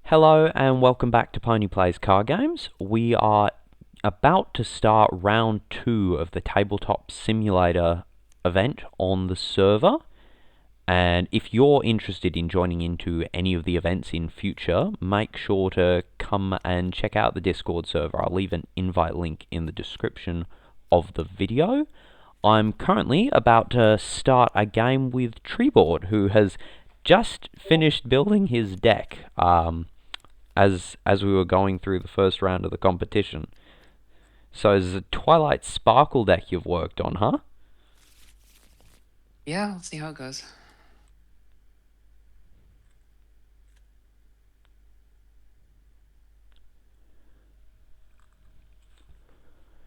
Hello and welcome back to Pony Plays Card Games. We are about to start round 2 of the Tabletop Simulator event on the server. And if you're interested in joining into any of the events in future, make sure to come and check out the Discord server. I'll leave an invite link in the description of the video. I'm currently about to start a game with Treeboard, who has just finished building his deck. As we were going through the first round of the competition. So it's a Twilight Sparkle deck you've worked on, huh? Yeah, let's see how it goes.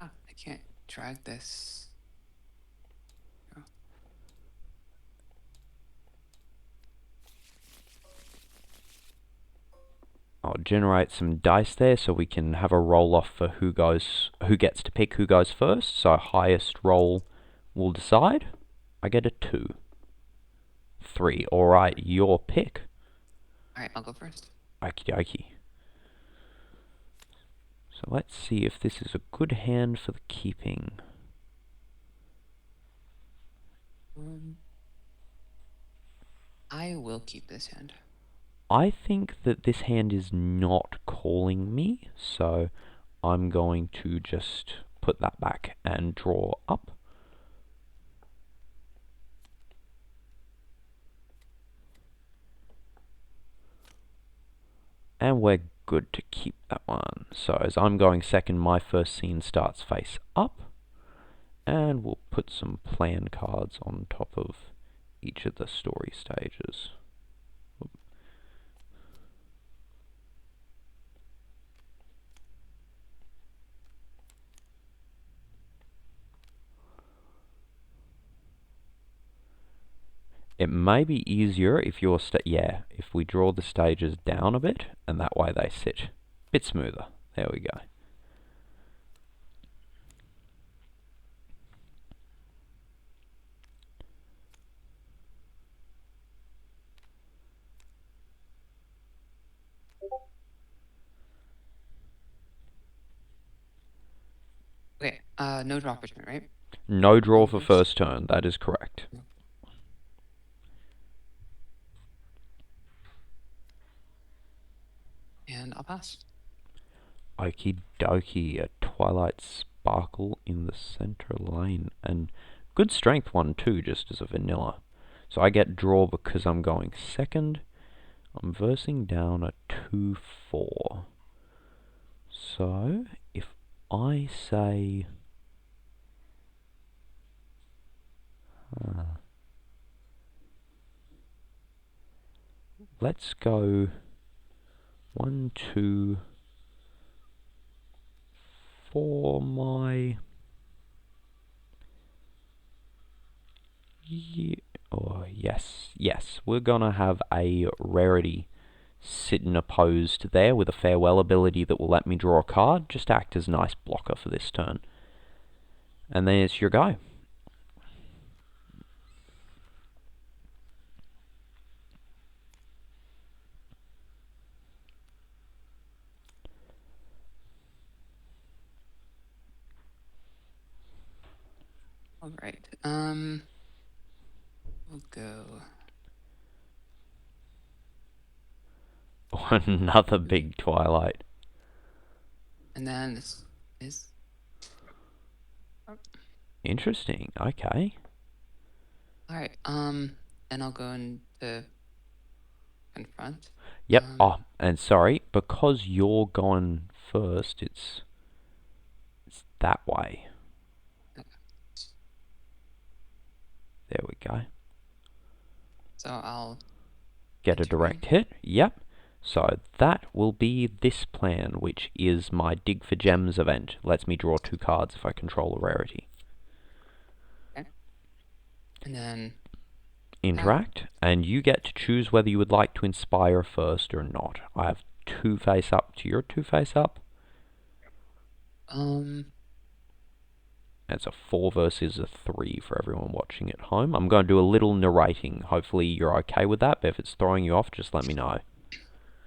I can't drag this. Oh. I'll generate some dice there so we can have a roll off for who gets to pick who goes first. So highest roll will decide. I get a 2. 3. Alright, your pick. Alright, I'll go first. Okie dokie. So let's see if this is a good hand for the keeping. I will keep this hand. I think that this hand is not calling me, so I'm going to just put that back and draw up. And we're good to keep that one. So as I'm going second, my first scene starts face up. And we'll put some plan cards on top of each of the story stages. It may be easier if you're if we draw the stages down a bit, and that way they sit a bit smoother. There we go. Okay, no draw per turn, right? No draw for first turn, that is correct. And I'll pass. Okie dokie, a Twilight Sparkle in the center lane. And good strength one too, just as a vanilla. So I get draw because I'm going second. I'm versing down a 2-4. So, if I say... let's go 1, 2, for my... oh, yes, we're gonna have a Rarity sitting opposed there with a farewell ability that will let me draw a card, just act as a nice blocker for this turn. And there's your go. Alright, we'll go. Another big Twilight. And then this is... Interesting, okay. Alright, and I'll go into confront. Yep, and sorry, because you're going first, it's that way. There we go. So I'll... get a direct hit, yep. So that will be this plan, which is my Dig for Gems event. Lets me draw 2 cards if I control a rarity. Okay. And then... interact, and you get to choose whether you would like to inspire first or not. I have 2 face up to your 2 face up. It's a 4 versus a 3 for everyone watching at home. I'm going to do a little narrating. Hopefully you're okay with that, but if it's throwing you off, just let me know.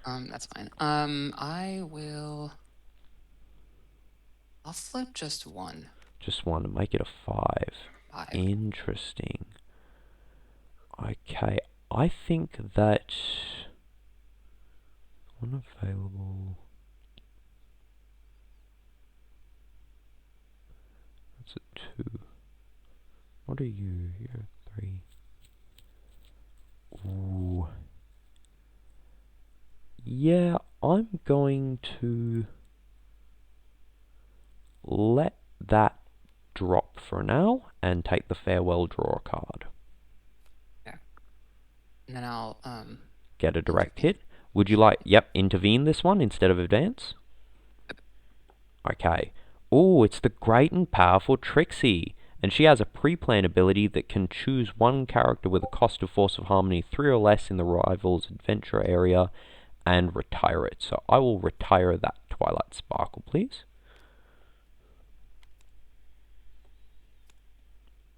That's fine. I'll flip just one. Just one to make it a 5. 5. Interesting. Okay, I think that unavailable. That's a 2. What are you? You're a 3. Ooh. Yeah, I'm going to let that drop for now and take the farewell draw card. Yeah. And then I'll Get a direct hit. Would you like, intervene this one instead of advance? Okay. Ooh, it's the great and powerful Trixie. And she has a pre-plan ability that can choose one character with a cost of Force of Harmony 3 or less in the rival's adventure area and retire it. So I will retire that Twilight Sparkle, please.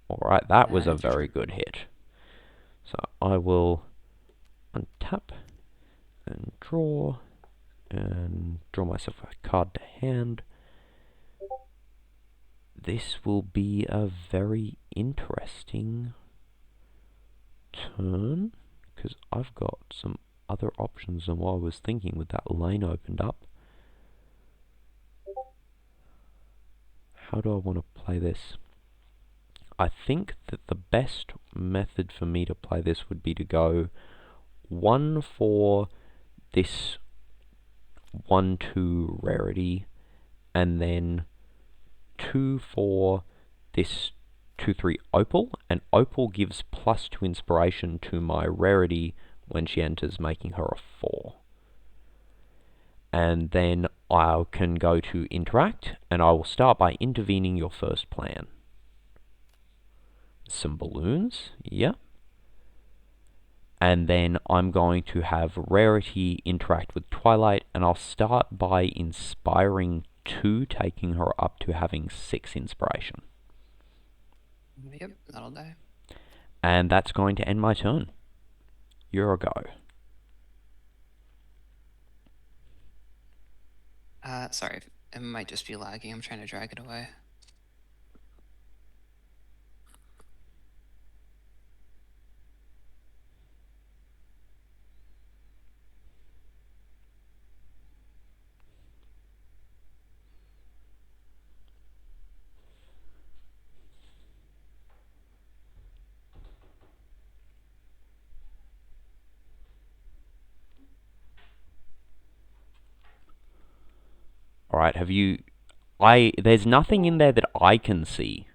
Alright, that was a very good hit. So I will untap and draw myself a card to hand. This will be a very interesting turn, because I've got some other options than what I was thinking with that lane opened up. How do I want to play this? I think that the best method for me to play this would be to go 1 for this 1-2 rarity, and then 2 for this 2-3 opal, and opal gives +2 inspiration to my rarity when she enters, making her a 4. And then I can go to interact, and I will start by intervening your first plan. Some balloons, yeah. And then I'm going to have Rarity interact with Twilight, and I'll start by inspiring 2, taking her up to having 6 inspiration. Yep, that'll die. And that's going to end my turn. You're a go. Sorry, it might just be lagging. I'm trying to drag it away. Alright, there's nothing in there that I can see.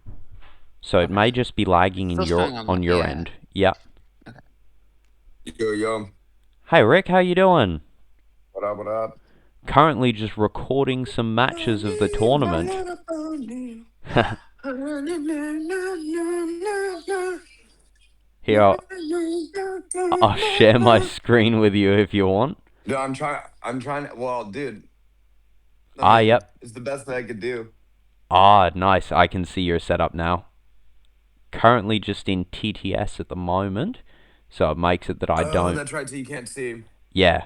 So it may just be lagging in on your end. Yeah. Okay. Yo. Hey Rick, how you doing? What up, what up? Currently just recording some matches of the tournament. Here, I'll share my screen with you if you want. Dude, I'm trying, well, dude. Yep. It's the best that I could do. Nice. I can see your setup now. Currently just in TTS at the moment, so it makes it that I don't... Oh, that's right, so you can't see. Yeah.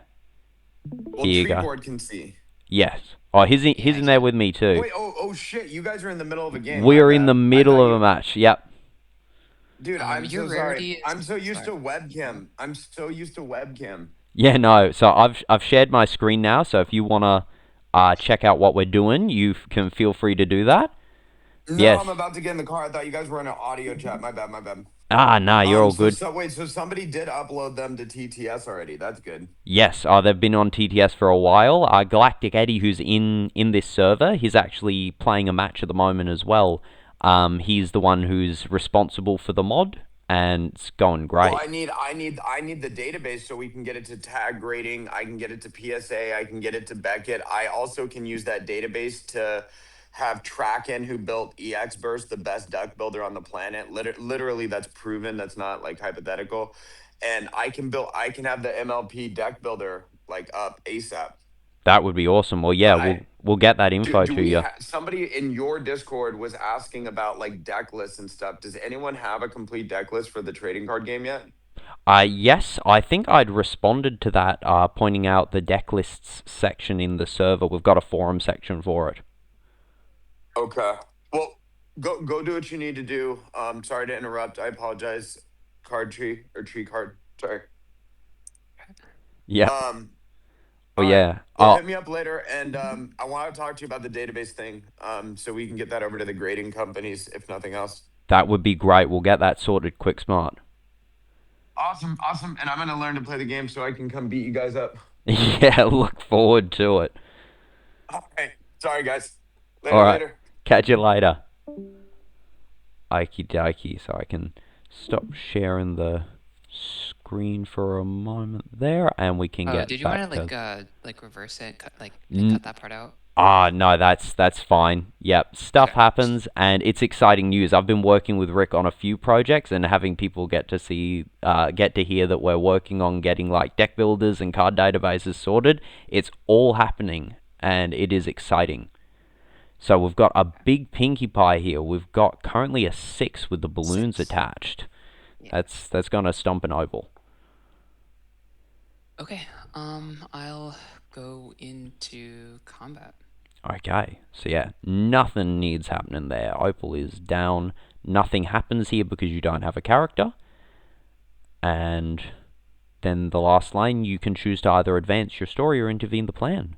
Well, Treeboard can see. Yes. Oh, he's in there with me too. Wait, oh shit, you guys are in the middle of a game. We're in the middle of a match, yep. Dude, I'm so sorry. I'm so used to webcam. Yeah, no. So I've shared my screen now. So if you wanna check out what we're doing, you can feel free to do that. No, yes. I'm about to get in the car. I thought you guys were in an audio chat. My bad. Nah, you're all good. So somebody did upload them to TTS already. That's good. Yes. They've been on TTS for a while. Galactic Eddie, who's in this server, he's actually playing a match at the moment as well. He's the one who's responsible for the mod, and it's going great. Well, I need the database so we can get it to tag grading. I can get it to PSA. I can get it to Beckett. I also can use that database to have Tracken, who built EX Burst, the best deck builder on the planet. Literally, that's proven. That's not like hypothetical. And I can have the MLP deck builder like up ASAP. That would be awesome. Well, yeah, we'll get that info to you. Somebody in your Discord was asking about like deck lists and stuff. Does anyone have a complete deck list for the trading card game yet? Yes, I think I'd responded to that, pointing out the deck lists section in the server. We've got a forum section for it. Okay. Well, go do what you need to do. Sorry to interrupt. I apologize. Card tree or tree card. Sorry. Yep. Oh All right. yeah. Well, Oh, hit me up later, and I want to talk to you about the database thing. So we can get that over to the grading companies, if nothing else. that would be great. We'll get that sorted quick smart. Awesome, awesome. And I'm gonna learn to play the game so I can come beat you guys up. Yeah, look forward to it. All right. Sorry, guys. All Later, right. later. Catch you later. Okie dokie. So I can stop sharing the screen for a moment there, and we can Oh, get did you back want to. to like reverse it, and cut that part out? No, that's fine. Yep, stuff Okay. happens, and it's exciting news. I've been working with Rick on a few projects, and having people get to hear that we're working on getting like deck builders and card databases sorted. It's all happening, and it is exciting. So we've got a big Pinkie Pie here. We've got currently a 6 with the balloons 6. attached. Yeah. That's gonna stomp an oval. Okay. I'll go into combat. Okay, so yeah, nothing needs happening there. Opal is down. Nothing happens here because you don't have a character. And then the last lane, you can choose to either advance your story or intervene the plan.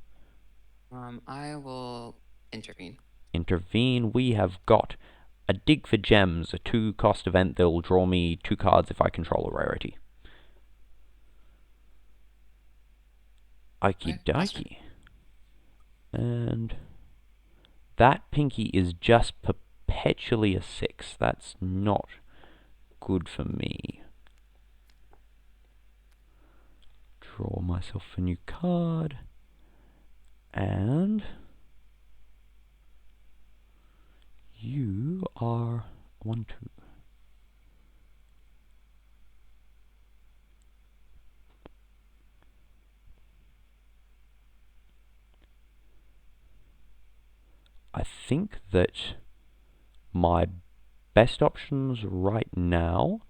I will intervene. Intervene, we have got a dig for gems, a 2-cost event that will draw me 2 cards if I control a rarity. Okie Okay, awesome. dokie. And that Pinky is just perpetually a 6. That's not good for me. Draw myself a new card. And you are 1, 2. I think that my best options right now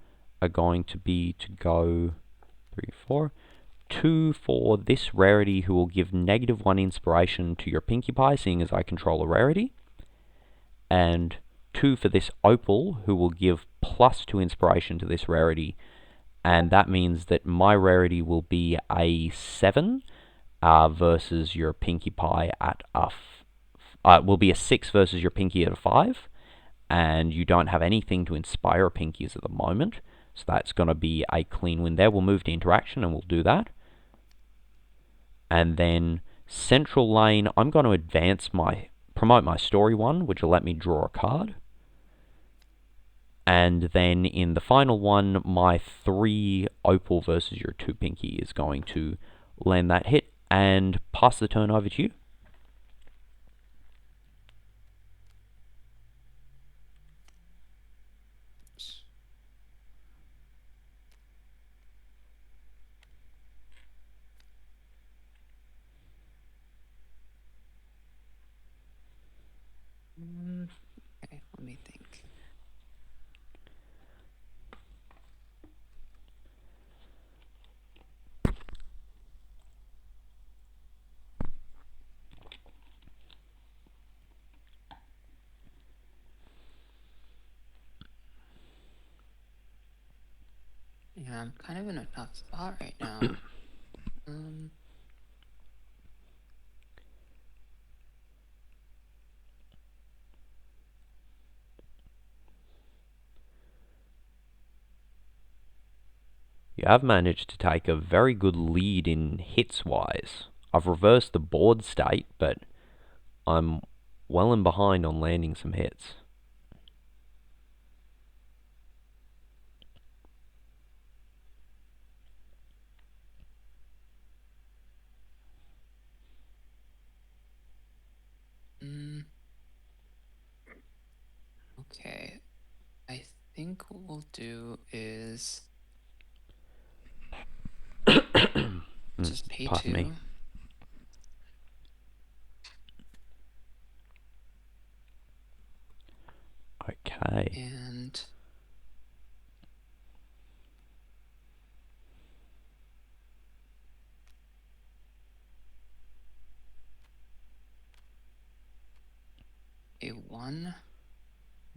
are going to be to go 3, 4, 2 for this rarity who will give -1 inspiration to your Pinkie Pie, seeing as I control a rarity, and 2 for this opal who will give +2 inspiration to this rarity, and that means that my rarity will be a 7 versus your Pinkie Pie at will be a 6 versus your Pinkie at a 5, and you don't have anything to inspire Pinkies at the moment, so that's going to be a clean win there. We'll move to interaction and we'll do that. And then central lane, I'm going to promote my story one, which will let me draw a card. And then in the final one, my 3 opal versus your 2 Pinkie is going to land that hit and pass the turn over to you. Okay, let me think. Yeah, I'm kind of in a tough spot right now. You have managed to take a very good lead in hits-wise. I've reversed the board state, but I'm well and behind on landing some hits. Okay. I think what we'll do is just pay Pardon 2. me. Okay. And a 1.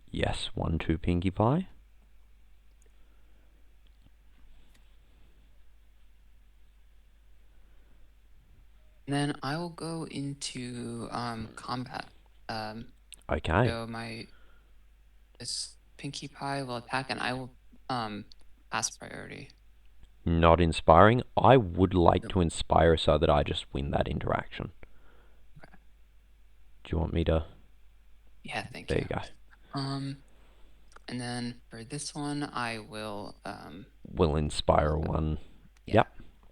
Yes, 1-2 Pinkie Pie. And then I will go into combat. Okay. So this Pinkie Pie will attack, and I will pass priority. Not inspiring. I would like Nope. to inspire so that I just win that interaction. Okay. Do you want me to? Yeah, thank There you. you go. And then for this one, I will Will inspire one. yeah. Yep.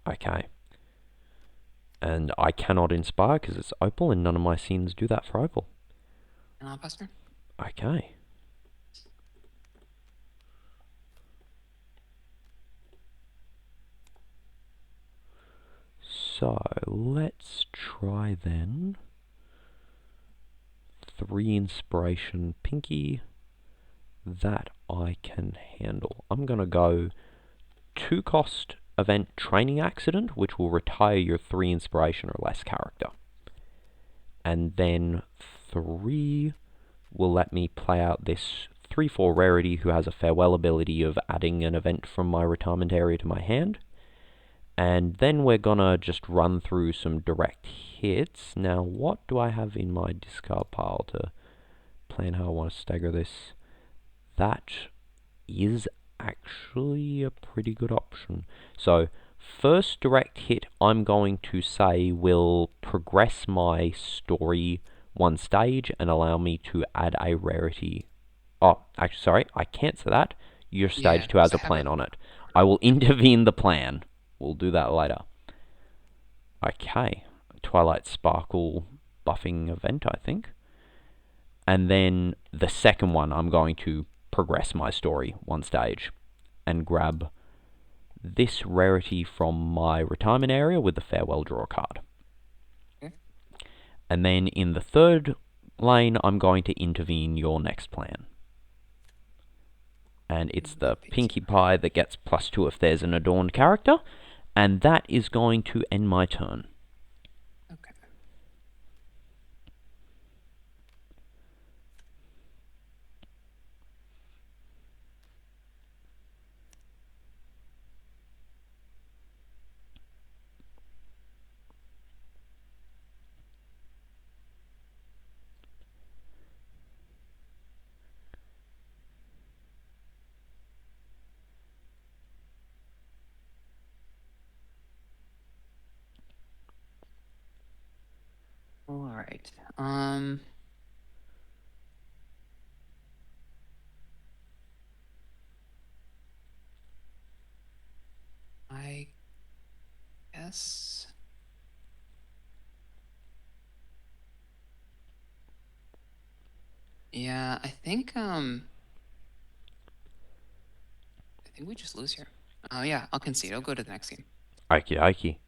Okay. And I cannot inspire because it's Opal, and none of my scenes do that for Opal. And I'll pass turn. Okay. So let's try then. 3 inspiration Pinkie. That I can handle. I'm gonna go 2 cost event training accident, which will retire your 3 inspiration or less character. And then 3 will let me play out this 3/4 rarity who has a farewell ability of adding an event from my retirement area to my hand. And then we're gonna just run through some direct hits. Now, what do I have in my discard pile to plan how I want to stagger this? That is actually a pretty good option. So, first direct hit I'm going to say will progress my story 1 stage and allow me to add a rarity. Oh, actually, sorry, I can't say that. Your stage 2 has a plan on it. I will intervene the plan. We'll do that later. Okay, Twilight Sparkle buffing event, I think. And then the second one, I'm going to progress my story 1 stage and grab this rarity from my retirement area with the farewell draw card. Okay. And then in the third lane, I'm going to intervene your next plan. And it's the Pinkie Pie that gets +2 if there's an adorned character. And that is going to end my turn. Okay. All right. I guess. Yeah, I think we just lose here. Oh yeah, I'll concede. I'll go to the next game. Okie dokie.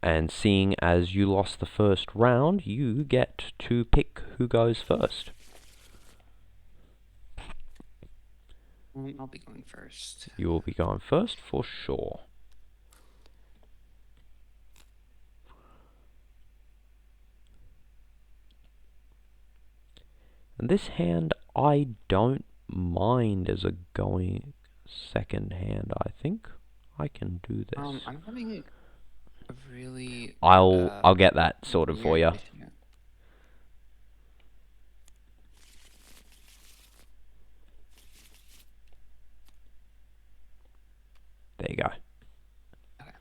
And seeing as you lost the first round, you get to pick who goes first. I'll be going first. You will be going first for sure. And this hand I don't mind as a going second hand, I think. I can do this. I'm having a really I'll get that sorted for you. issue. There you go. Okay.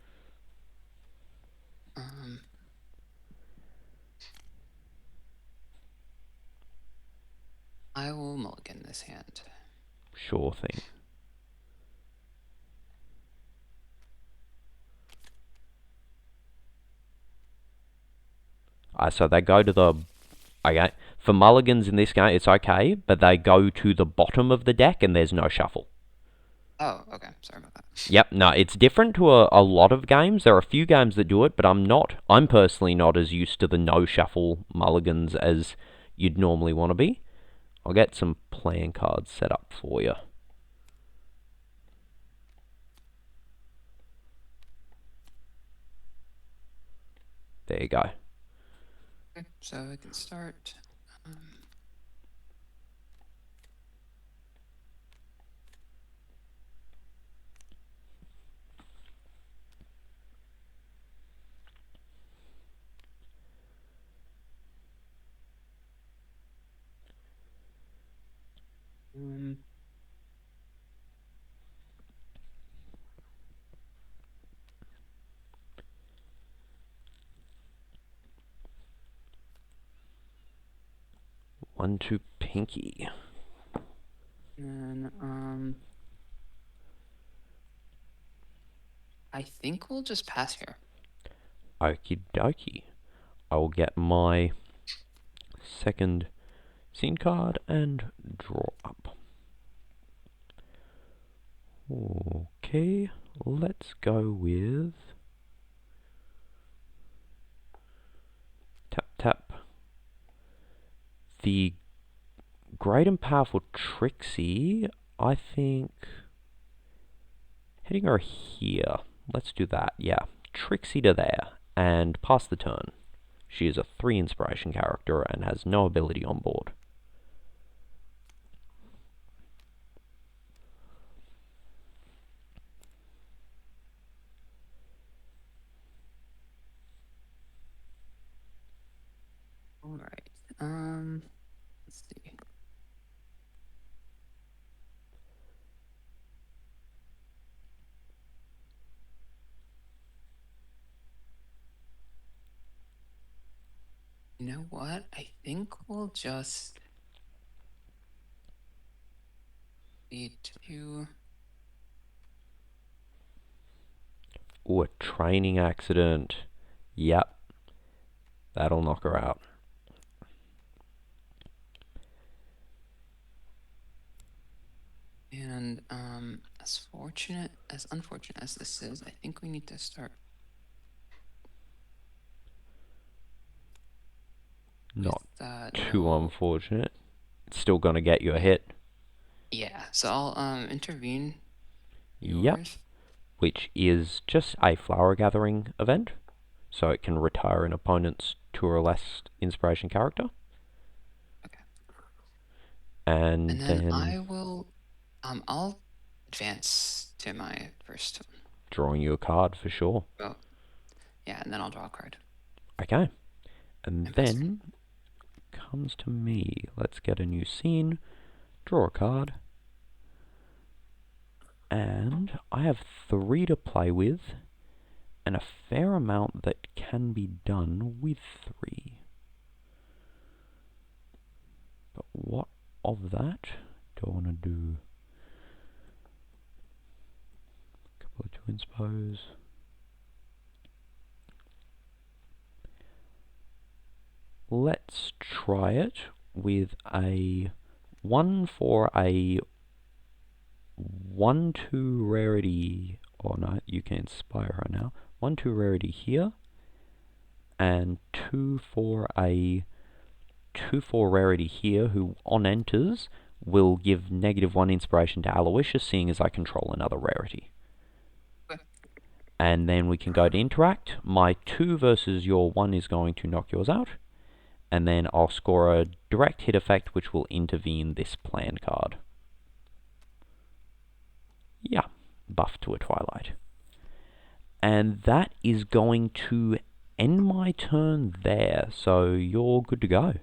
I will mulligan this hand. Sure thing. So they go to the... Okay, for mulligans in this game, it's okay, but they go to the bottom of the deck and there's no shuffle. Oh, okay. Sorry about that. Yep, no, it's different to a lot of games. There are a few games that do it, but I'm personally not as used to the no shuffle mulligans as you'd normally want to be. I'll get some playing cards set up for you. There you go. Okay, so we can start. Um, um, 1-2 Pinkie. and I think we'll just pass here. Okie dokie. I will get my second scene card and draw up. Okay, let's go with tap tap. The great and powerful Trixie, I think heading her here. Let's do that, yeah. Trixie to there, and pass the turn. She is a 3 inspiration character and has no ability on board. All right. Let's see. You know what? I think we'll just need to. Ooh, a training accident. Yep. That'll knock her out. And as unfortunate as this is, I think we need to start. Not With, too no. unfortunate. It's still gonna get you a hit. Yeah, so I'll intervene Yep. yours. Which is just a flower gathering event. So it can retire an opponent's 2 or less inspiration character. Okay. And And then then I will I'll advance to my first one. drawing you a card for sure. Oh. Yeah, and then I'll draw a card. Okay. And And pass turn. then comes to me. Let's get a new scene. Draw a card. And I have 3 to play with, and a fair amount that can be done with 3. But what of that do I want to do? A couple of 2 inspos. Let's try it with a 1 for a 1-2 rarity. Oh no, you can inspire her now. 1-2 rarity here, and 2 for a 2-4 rarity here, who on enters will give -1 inspiration to Aloysius, seeing as I control another rarity. Okay. And then we can go to interact. My 2 versus your 1 is going to knock yours out. And then I'll score a direct hit effect, which will intervene this plan card. Yeah, buff to a Twilight. And that is going to end my turn there, so you're good to go.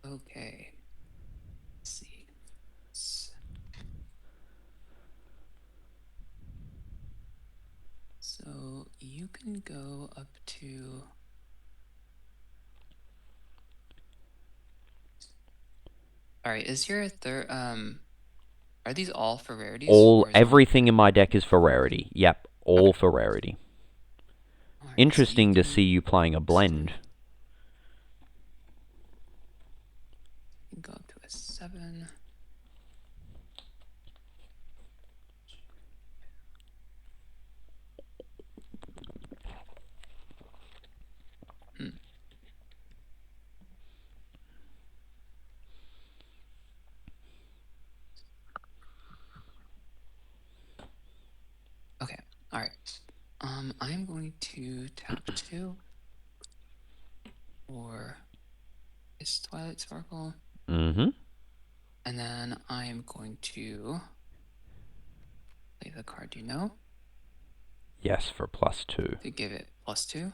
Okay. Let's see. So you can go up to. All right. Is your third? Are these all for rarities? Everything in my deck is for rarity. Yep, all for rarity. All right, so Interesting to see you playing a blend. 7. Okay, all right. I'm going to tap 2 for this Twilight Sparkle, Mm-hmm. and then I'm going to play the card you know Yes, for +2. to give it +2.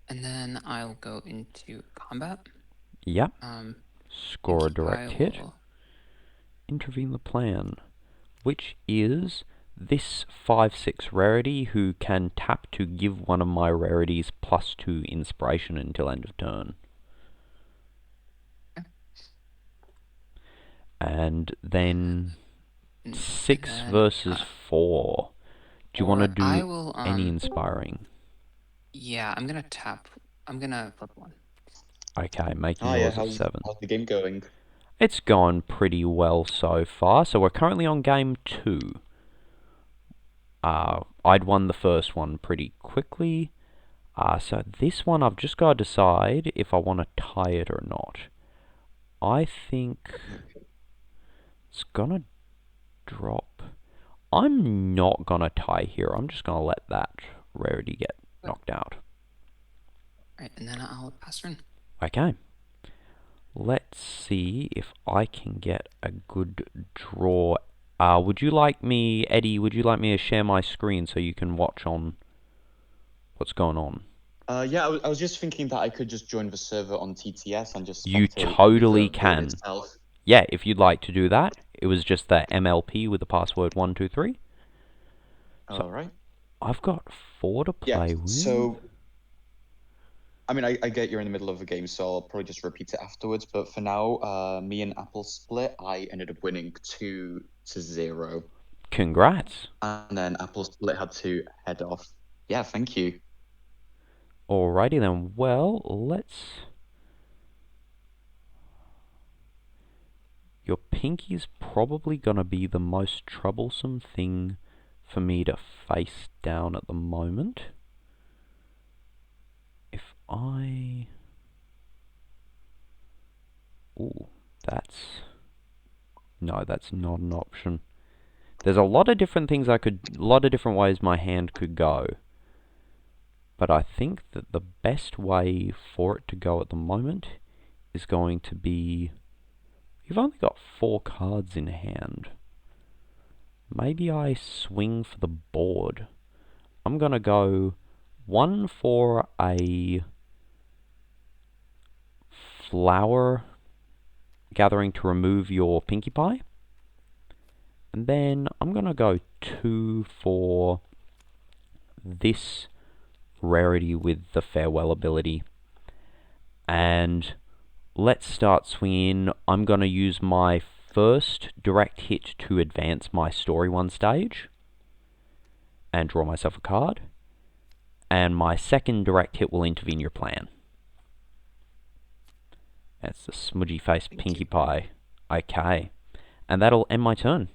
And then I'll go into combat. Yep. Score a Pinkie Pie direct hit. will- Intervene the plan, which is this 5/6 rarity who can tap to give one of my rarities +2 inspiration until end of turn. Okay. And then and 6 then, versus 4. Do you want to or I do will, any inspiring? Yeah, I'm gonna tap. I'm gonna flip 1. Okay, making Oh yeah, yours a 7. how's the game going? It's gone pretty well so far, so we're currently on game 2. I'd won the first one pretty quickly. So this one I've just got to decide if I want to tie it or not. I think it's gonna drop. I'm not gonna tie here. I'm just gonna let that rarity get knocked out. Right, and then I'll pass turn. Okay. Let's see if I can get a good draw. Would you like me, Eddie, would you like me to share my screen so you can watch on what's going on? Yeah, I was just thinking that I could just join the server on TTS and just You spectate totally the build can. itself. Yeah, if you'd like to do that. It was just the MLP with the password 123. All right. I've got 4 to Yeah. play with. So, I mean, I get you're in the middle of a game, so I'll probably just repeat it afterwards. But for now, me and Apple split. I ended up winning 2-0. Congrats. And then Apple split had to head off. Yeah, thank you. Alrighty then. Well, let's. Your Pinkie's probably gonna be the most troublesome thing for me to face down at the moment. If I... Ooh, that's... No, that's not an option. There's a lot of different things a lot of different ways my hand could go. But I think that the best way for it to go at the moment is going to be... You've only got 4 cards in hand. Maybe I swing for the board. I'm gonna go 1 for a flower gathering to remove your Pinkie Pie. And then I'm gonna go 2 for this rarity with the farewell ability. And let's start swinging. I'm gonna use my first direct hit to advance my story 1 stage and draw myself a card. And my second direct hit will intervene your plan. That's the smudgy face Pinkie Pie. Okay. And that'll end my turn.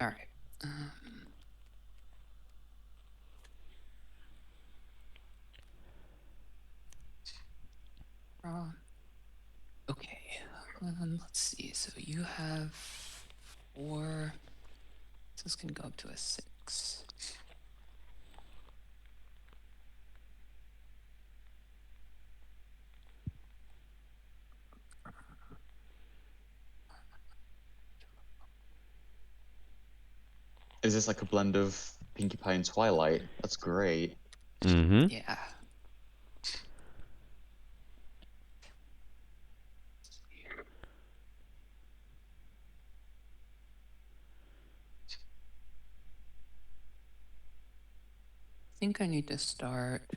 All right. Okay. Let's see. So you have 4. So this can go up to a 6. Is this like a blend of Pinkie Pie and Twilight? That's great. Mm-hmm. Yeah. I think I need to start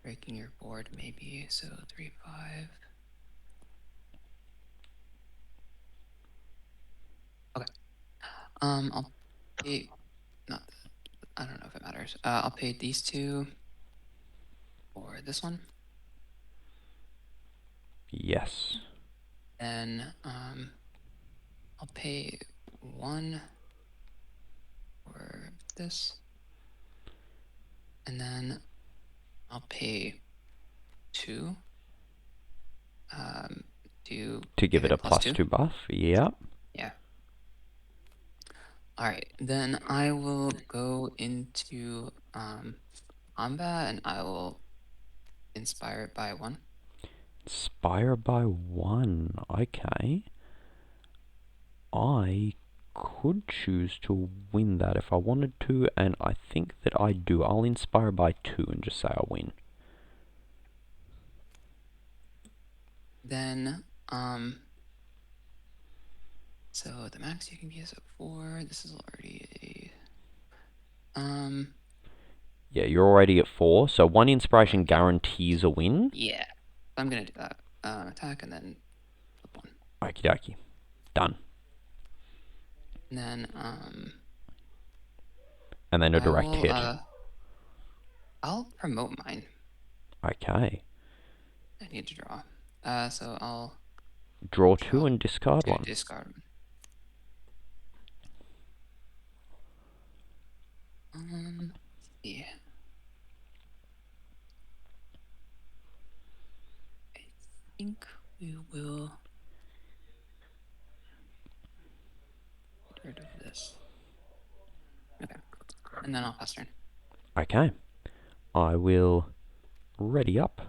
breaking your board, maybe. So 3, 5. Okay. I'll pay. Not. I don't know if it matters. I'll pay these 2 for this one. Yes. Then I'll pay 1 for this, and then I'll pay 2 To give it a +2 buff. Yep. Yeah. All right, then I will go into combat, and I will inspire it by 1. Inspire by 1. Okay. I could choose to win that if I wanted to, and I think that I do. I'll inspire by 2 and just say I win. Then so the max you can be is at 4. This is already a Yeah, you're already at 4, so 1 inspiration guarantees a win. yeah. I'm gonna do that. Attack and then flip 1. Okie dokie. Done. And then And then a direct hit. I'll promote mine. Okay. I need to draw. So I'll Draw 2 and discard 1. discard 1. Yeah. I think we will get rid of this. Okay. And then I'll pass turn. Okay. I will ready up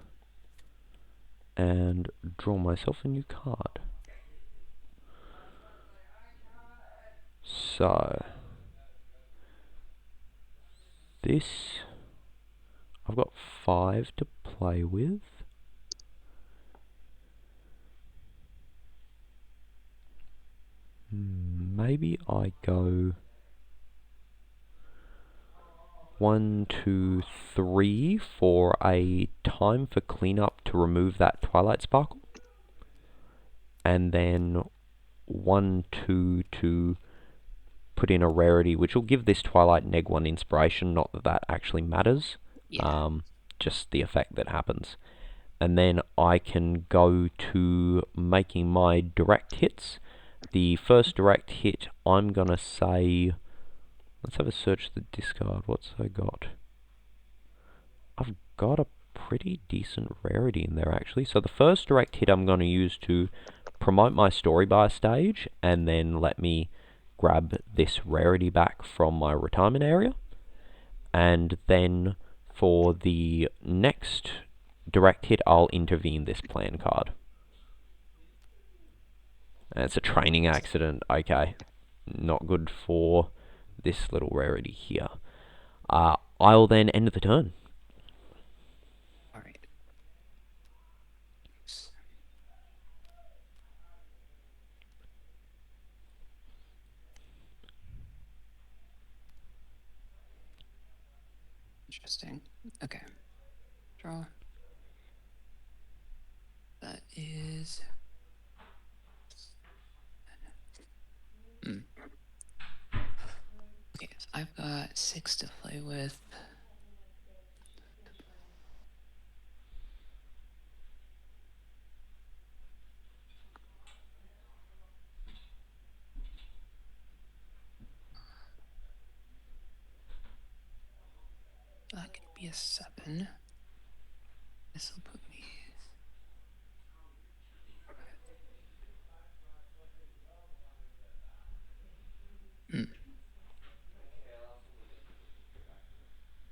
and draw myself a new card. So this, I've got 5 to play with. Maybe I go 1, 2, 3 for a time for cleanup to remove that Twilight Sparkle. And then 1, 2 to put in a rarity, which will give this Twilight neg 1 inspiration, not that that actually matters. Yeah. Just the effect that happens. And then I can go to making my direct hits. The first direct hit, I'm gonna say, let's have a search of the discard. What's I got? I've got a pretty decent rarity in there, actually. So the first direct hit I'm going to use to promote my story by a stage, and then let me grab this rarity back from my retirement area. And then for the next direct hit, I'll intervene this plan card. And it's a training accident. Okay. Not good for this little rarity here. I'll then end the turn. All right. Interesting. Okay. Draw. That is. Okay, so I've got 6 to play with. That could be a 7. This will put me.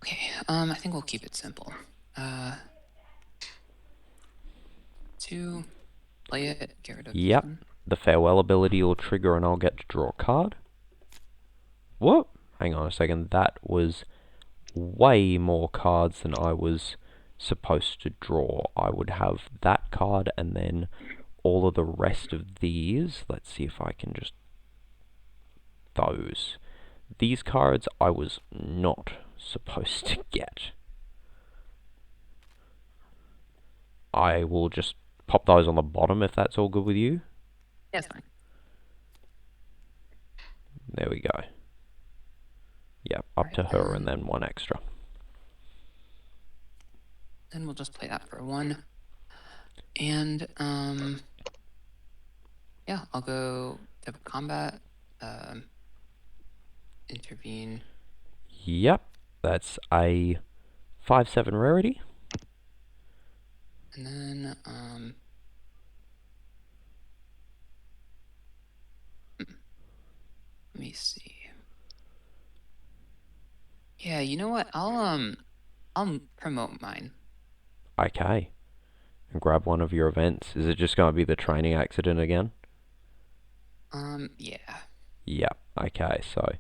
Okay, I think we'll keep it simple. 2, play it, get rid of this Yep. one. The farewell ability will trigger and I'll get to draw a card. Whoop! Hang on a second. That was way more cards than I was supposed to draw. I would have that card and then all of the rest of these. Let's see if I can just... Those. These cards I was not supposed to get. I will just pop those on the bottom if that's all good with you. Yeah, it's fine. There we go. Yep, up to her and then 1 extra. Then we'll just play that for 1. And yeah, I'll go type of combat, intervene. Yep, that's a 5/7 rarity. And then let me see. Yeah, you know what? I'll promote mine. Okay. And grab one of your events. Is it just going to be the training accident again? Yeah. Yep. Okay, so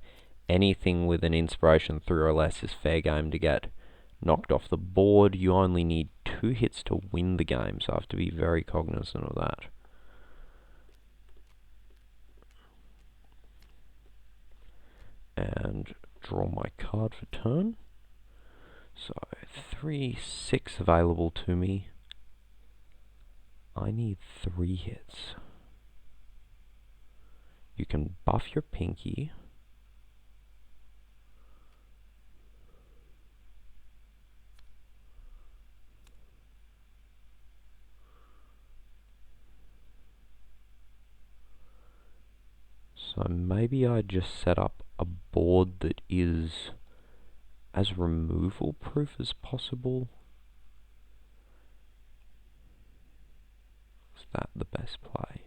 anything with an inspiration 3 or less is fair game to get knocked off the board. You only need 2 hits to win the game, so I have to be very cognizant of that. And draw my card for turn. So 3, 6 available to me. I need 3 hits. You can buff your Pinkie. So maybe I just set up a board that is as removal proof as possible. Is that the best play?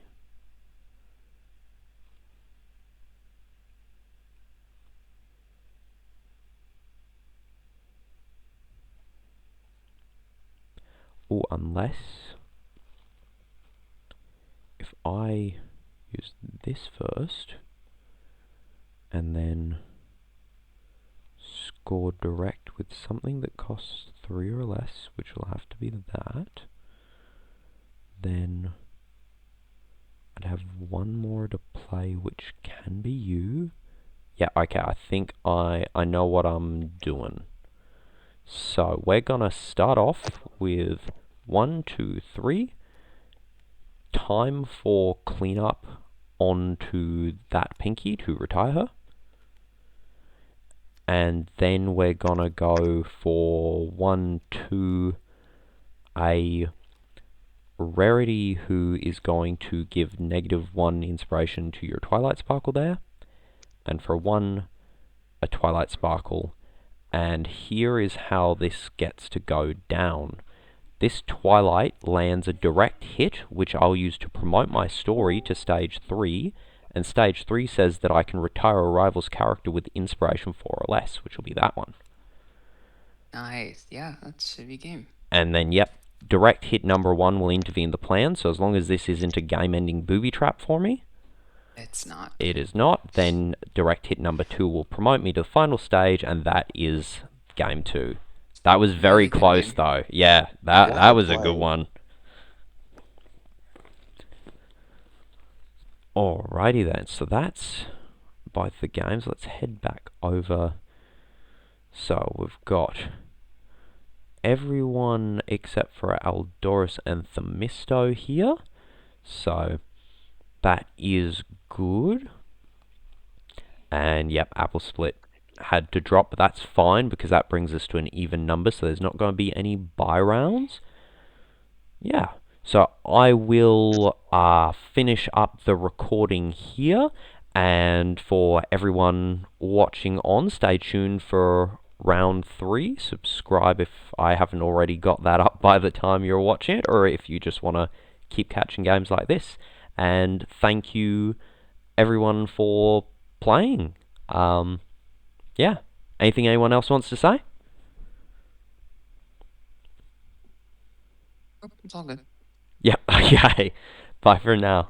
Or unless if I use this first and then score direct with something that costs 3 or less, which will have to be that, then I'd have one more to play, which can be you. Yeah, okay, I think I know what I'm doing. So we're gonna start off with 1, 2, 3. Time for cleanup onto that Pinkie to retire her. And then we're gonna go for 1, 2, a Rarity who is going to give -1 inspiration to your Twilight Sparkle there. And for 1, a Twilight Sparkle. And here is how this gets to go down. This Twilight lands a direct hit, which I'll use to promote my story to stage 3. And stage 3 says that I can retire a rival's character with inspiration 4 or less, which will be that one. Nice. Yeah, that should be game. And then, yep, direct hit number 1 will intervene the plan. So as long as this isn't a game-ending booby trap for me, It's not. it is not, then direct hit number 2 will promote me to the final stage, and that is game 2. That was very Really good close, game. though. Yeah, that was a good play. one. Alrighty then, so that's both the games. Let's head back over. So we've got everyone except for Aldoris and Themisto here. So that is good. And yep, Apple Split had to drop, but that's fine because that brings us to an even number, so there's not going to be any buy rounds. Yeah, so I will finish up the recording here, and for everyone watching on, stay tuned for round 3. Subscribe if I haven't already got that up by the time you're watching it, or if you just want to keep catching games like this. And thank you everyone for playing. Yeah. Anything anyone else wants to say? Oh, it's all good. Yeah, okay. Bye for now.